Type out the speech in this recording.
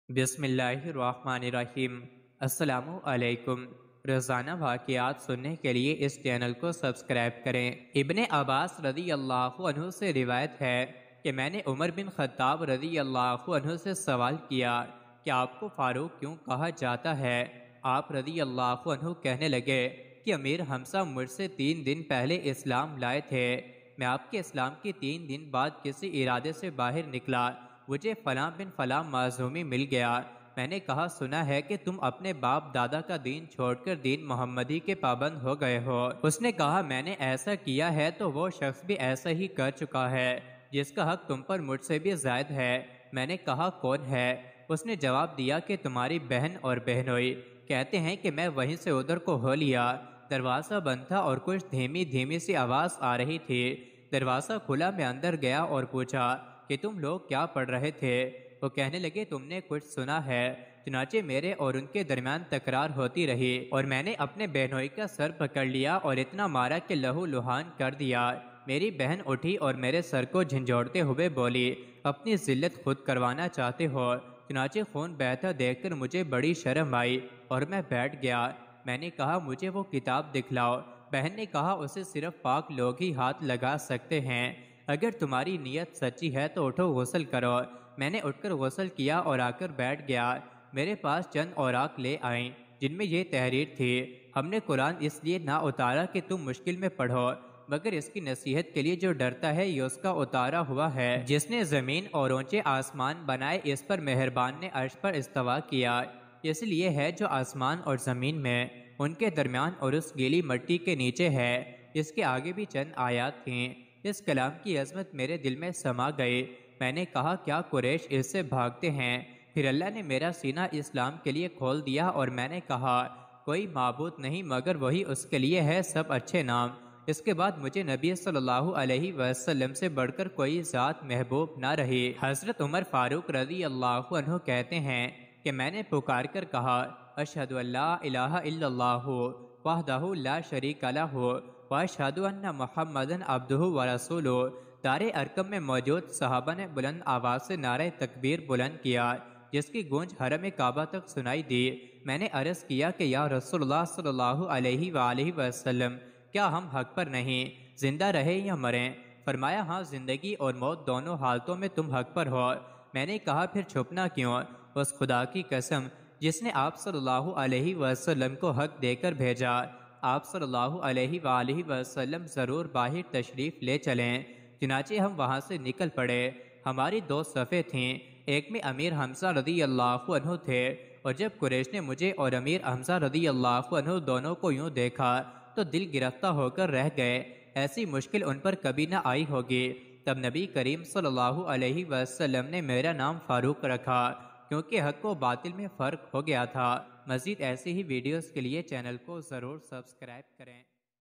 بسم اللہ الرحمن الرحیم۔ السلام علیکم۔ روزانہ واقعات سننے کے لیے اس چینل کو سبسکرائب کریں۔ ابن عباس رضی اللہ عنہ سے روایت ہے کہ میں نے عمر بن خطاب رضی اللہ عنہ سے سوال کیا کہ آپ کو فاروق کیوں کہا جاتا ہے؟ آپ رضی اللہ عنہ کہنے لگے کہ امیر حمزہ مجھ سے 3 دن پہلے اسلام لائے تھے۔ میں آپ کے اسلام کے 3 دن بعد کسی ارادے سے باہر نکلا، مجھے فلاں بن فلاں معزومی مل گیا۔ میں نے کہا سنا ہے کہ تم اپنے باپ دادا کا دین چھوڑ کر دین محمدی کے پابند ہو گئے ہو۔ اس نے کہا میں نے ایسا کیا ہے تو وہ شخص بھی ایسا ہی کر چکا ہے جس کا حق تم پر مجھ سے بھی زائد ہے۔ میں نے کہا کون ہے؟ اس نے جواب دیا کہ تمہاری بہن اور بہنوئی۔ کہتے ہیں کہ میں وہیں سے ادھر کو ہو لیا۔ دروازہ بند تھا اور کچھ دھیمی دھیمی سی آواز آ رہی تھی۔ دروازہ کھلا، میں اندر گیا اور پوچھا کہ تم لوگ کیا پڑھ رہے تھے؟ وہ کہنے لگے تم نے کچھ سنا ہے؟ چنانچہ میرے اور ان کے درمیان تکرار ہوتی رہی اور میں نے اپنے بہنوئی کا سر پکڑ لیا اور اتنا مارا کہ لہو لہان کر دیا۔ میری بہن اٹھی اور میرے سر کو جھنجھوڑتے ہوئے بولی اپنی ذلت خود کروانا چاہتے ہو؟ چنانچہ خون بہتا دیکھ کر مجھے بڑی شرم آئی اور میں بیٹھ گیا۔ میں نے کہا مجھے وہ کتاب دکھلاؤ۔ بہن نے کہا اسے صرف پاک لوگ ہی ہاتھ لگا سکتے ہیں۔ اگر تمہاری نیت سچی ہے تو اٹھو غسل کرو۔ میں نے اٹھ کر غسل کیا اور آ کر بیٹھ گیا۔ میرے پاس چند اوراق لے آئیں جن میں یہ تحریر تھی، ہم نے قرآن اس لیے نہ اتارا کہ تم مشکل میں پڑھو، مگر اس کی نصیحت کے لیے جو ڈرتا ہے یہ اس کا اتارا ہوا ہے۔ جس نے زمین اور اونچے آسمان بنائے اس پر مہربان نے عرش پر استوا کیا۔ اس لیے ہے جو آسمان اور زمین میں، ان کے درمیان اور اس گیلی مٹی کے نیچے ہے۔ اس کے آگے بھی چند آیات تھیں۔ اس کلام کی عظمت میرے دل میں سما گئی۔ میں نے کہا کیا قریش اس سے بھاگتے ہیں؟ پھر اللہ نے میرا سینہ اسلام کے لیے کھول دیا اور میں نے کہا کوئی معبود نہیں مگر وہی، اس کے لیے ہے سب اچھے نام۔ اس کے بعد مجھے نبی صلی اللہ علیہ وسلم سے بڑھ کر کوئی ذات محبوب نہ رہی۔ حضرت عمر فاروق رضی اللہ عنہ کہتے ہیں کہ میں نے پکار کر کہا اشہد ان لا الہ الا اللہ وحدہ لا شریک لہ واشہد ان محمدًا عبدہ ورسولہ۔ دار ارقم میں موجود صحابہ نے بلند آواز سے نعرہ تکبیر بلند کیا جس کی گونج حرم کعبہ تک سنائی دی۔ میں نے عرض کیا کہ یا رسول اللہ صلی اللہ علیہ وآلہ وسلم، کیا ہم حق پر نہیں، زندہ رہے یا مریں؟ فرمایا ہاں، زندگی اور موت دونوں حالتوں میں تم حق پر ہو۔ میں نے کہا پھر چھپنا کیوں؟ اس خدا کی قسم جس نے آپ صلی اللہ علیہ وسلم کو حق دے کر بھیجا، آپ صلی اللہ علیہ وآلہ وسلم ضرور باہر تشریف لے چلیں۔ چنانچہ ہم وہاں سے نکل پڑے۔ ہماری 2 صفیں تھیں، ایک میں امیر حمزہ رضی اللہ عنہ تھے، اور جب قریش نے مجھے اور امیر حمزہ رضی اللہ عنہ دونوں کو یوں دیکھا تو دل گرفتہ ہو کر رہ گئے۔ ایسی مشکل ان پر کبھی نہ آئی ہوگی۔ تب نبی کریم صلی اللہ علیہ وسلم نے میرا نام فاروق رکھا کیونکہ حق و باطل میں فرق ہو گیا تھا۔ مزید ایسی ہی ویڈیوز کے لیے چینل کو ضرور سبسکرائب کریں۔